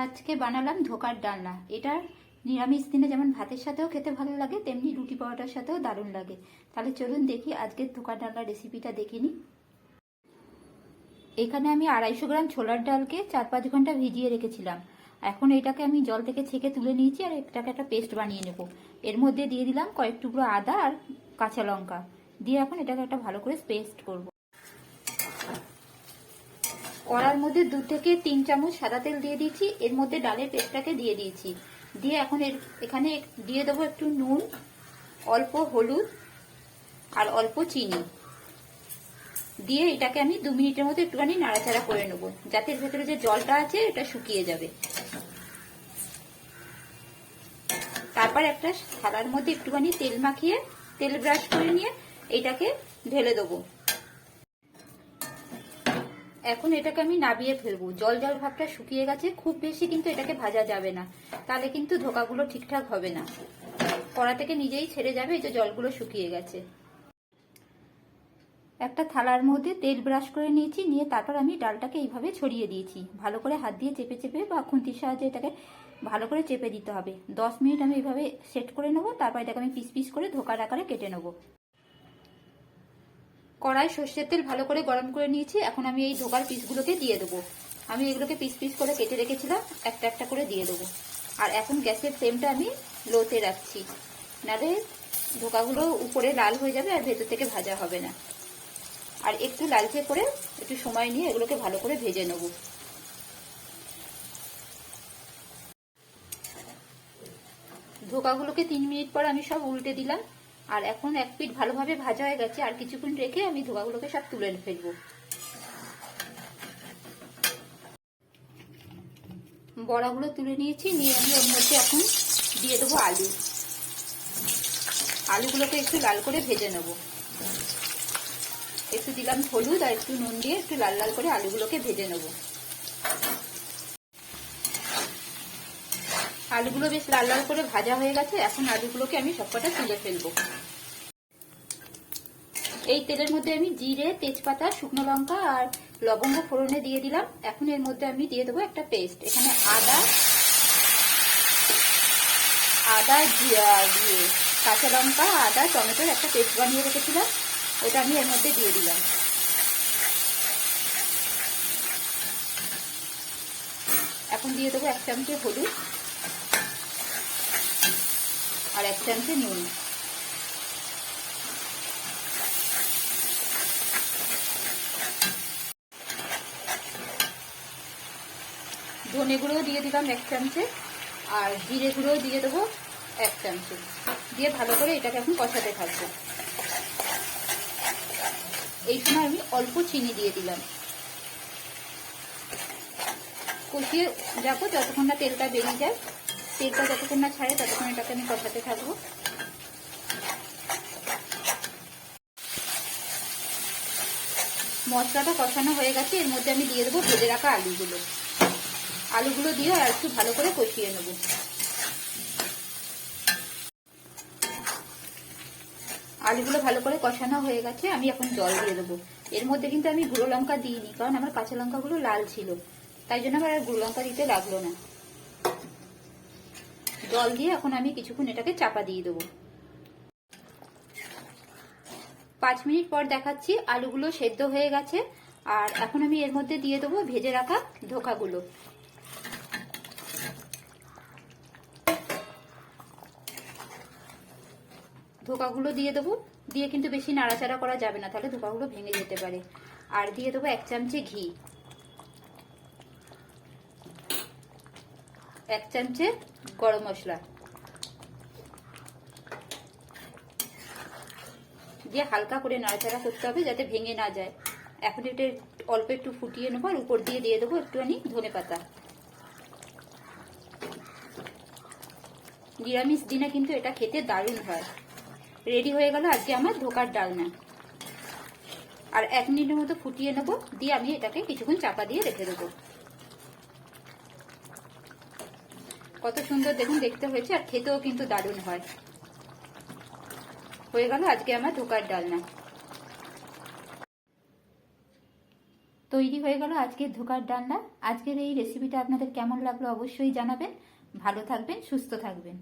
আজকে বানালাম ধোকার ডালনা। এটা নিরামিষ দিনে যেমন ভাতের সাথেও খেতে ভালো লাগে, তেমনি রুটি পরোটার সাথেও দারুণ লাগে। তাহলে চলুন দেখি আজকের ধোকার ডালনার রেসিপিটা দেখে নিই। এখানে আমি 250 গ্রাম ছোলার ডালকে 4-5 ঘন্টা ভিজিয়ে রেখেছিলাম। এখন এটাকে আমি জল থেকে ছেঁকে তুলে নিয়েছি আর এটাকে একটা পেস্ট বানিয়ে নেব। এর মধ্যে দিয়ে দিলাম কয়েক টুকরো আদা আর কাঁচা লঙ্কা দিয়ে এখন এটাকে একটা ভালো করে পেস্ট করব। কড়ার মধ্যে 2 থেকে 3 চামচ সাদা তেল দিয়ে দিয়েছি। এর মধ্যে ডালের পেস্টটাকে দিয়ে দিয়েছি। দিয়ে এখন এখানে দিয়ে দেবো একটু নুন, অল্প হলুদ আর অল্প চিনি দিয়ে এটাকে আমি 2 মিনিটের মতো একটুখানি নাড়াচাড়া করে নেবো, যাতে এর ভেতরে যে জলটা আছে এটা শুকিয়ে যাবে। তারপর একটা থালার মধ্যে একটুখানি তেল মাখিয়ে তেল ব্রাশ করে নিয়ে এটাকে ঢেলে দেবো। এখন এটাকে আমি নাবিয়ে ফেলবো। জল জল ভাবটা শুকিয়ে গেছে, খুব বেশি কিন্তু এটাকে ভাজা যাবে না, তাহলে কিন্তু ধোকাগুলো ঠিকঠাক হবে না। কড়া থেকে নিজেই ছেড়ে যাবে, এই যে জলগুলো শুকিয়ে গেছে। একটা থালার মধ্যে তেল ব্রাশ করে নিয়েছি, নিয়ে তারপর আমি ডালটাকে এইভাবে ছড়িয়ে দিয়েছি। ভালো করে হাত দিয়ে চেপে চেপে বা খুন্তির সাহায্যে এটাকে ভালো করে চেপে দিতে হবে। 10 মিনিট আমি এইভাবে সেট করে নেবো। তারপর এটাকে আমি পিস পিস করে ধোকার আকারে কেটে নেবো। কড়াই সর্ষের তেল ভালো করে গরম করে নিয়েছি। এখন আমি এই ধোকার পিসগুলোকে দিয়ে দেবো। আমি এগুলোকে পিস পিস করে কেটে রেখেছিলাম, একটা একটা করে দিয়ে দেবো। আর এখন গ্যাসের ফ্লেমটা আমি লোতে রাখছি, নাহলে ধোকাগুলো উপরে লাল হয়ে যাবে আর ভেতর থেকে ভাজা হবে না। আর একটু লালচে করে একটু সময় নিয়ে এগুলোকে ভালো করে ভেজে নেব। ধোকাগুলোকে 3 মিনিট পর আমি সব উল্টে দিলাম। আর এখন এক পিঠ ভালোভাবে ভাজা হয়ে গেছে, আর কিছুক্ষণ রেখে আমি ধোকাগুলোকে সব তুলে ফেলবো। বড়াগুলো তুলে নিয়েছি, নিয়ে আমি ওর মধ্যে এখন দিয়ে দেবো আলু। আলুগুলোকে একটু লাল করে ভেজে নেব। একটু দিলাম হলুদ আর একটু নুন দিয়ে একটু লাল লাল করে আলুগুলোকে ভেজে নেব। আলুগুলো বেশ লাল লাল করে ভাজা হয়ে গেছে। এখন আলুগুলোকে আমি সবকটা তুলে ফেলবো। এই তেলের মধ্যে আমি জিরে, তেজপাতা, শুকনো লঙ্কা আর লবঙ্গ ফোড়নে দিয়ে দিলাম। এখন এর মধ্যে আমি দিয়ে দেবো একটা পেস্ট। এখানে আদা দিয়ে কাঁচা লঙ্কা, আদা, টমেটোর একটা পেস্ট বানিয়ে রেখেছিলাম, ওটা আমি এর মধ্যে দিয়ে দিলাম। এখন দিয়ে দেবো 1 চামচে হলুদ আর 1 চামচে নুন। ধনে গুঁড়ো দিয়ে দিলাম 1 চামচে আর জিরে গুঁড়ো দিয়ে দেবো 1 চামচে। দিয়ে ভালো করে এটাকে এখন কষাতে থাকবো। এই সময় আমি অল্প চিনি দিয়ে দিলাম। কষিয়ে যাবো যতক্ষণ না তেলটা বেরিয়ে যায়। তেলটা যতক্ষণ না ছাড়ে ততক্ষণ এটাকে আমি কষাতে থাকবো। মশলাটা কষানো হয়ে গেছে, এর মধ্যে আমি দিয়ে দেবো ভেজে রাখা আলুগুলো। আলুগুলো দিয়ে আর একটু ভালো করে কষিয়ে নেব। আলুগুলো ভালো করে কষানো হয়ে গেছে, আমি এখন জল দিয়ে দেবো। এর মধ্যে কিন্তু আমি গুঁড়ো লঙ্কা দিইনি, কারণ আমার কাঁচা লঙ্কাগুলো লাল ছিল, তাই জন্য আমার আর গুঁড়ো লঙ্কা দিতে লাগলো না। জল দিয়ে এখন আমি কিছুক্ষণ এটাকে চাপা দিয়ে দেবো। 5 মিনিট পর দেখাচ্ছি, আলুগুলো সেদ্ধ হয়ে গেছে। আর এখন আমি এর মধ্যে দিয়ে দেবো ভেজে রাখা ধোকাগুলো। ধোকাগুলো দিয়ে দেবো। দিয়ে কিন্তু বেশি নাড়াচাড়া করা যাবে না, তাহলে ধোকাগুলো ভেঙে যেতে পারে। আর দিয়ে দেবো 1 চামচে ঘি, 1 চামচে গরম মশলা দিয়ে হালকা করে নাড়াচাড়া করতে হবে, যাতে ভেঙে না যায়। এখন এটা অল্প একটু ফুটিয়ে নেবো আর উপর দিয়ে দিয়ে দেবো একটুখানি ধনেপাতা। নিরামিষ দিনে কিন্তু এটা খেতে দারুণ হয়। রেডি হয়ে গেল আজকে আমার ধোকার ডালনা। আর 1 মিনিটের মতো ফুটিয়ে নেবো, দিয়ে আমি এটাকে কিছুক্ষণ চাপা দিয়ে রেখে দেবো। কত সুন্দর দেখুন দেখতে হয়েছে, আর খেতেও কিন্তু দারুণ হয়। হয়ে গেল আজকে আমার ধোকার ডালনা। তৈরি হয়ে গেল আজকের ধোকার ডালনা। আজকের এই রেসিপিটা আপনাদের কেমন লাগলো অবশ্যই জানাবেন। ভালো থাকবেন, সুস্থ থাকবেন।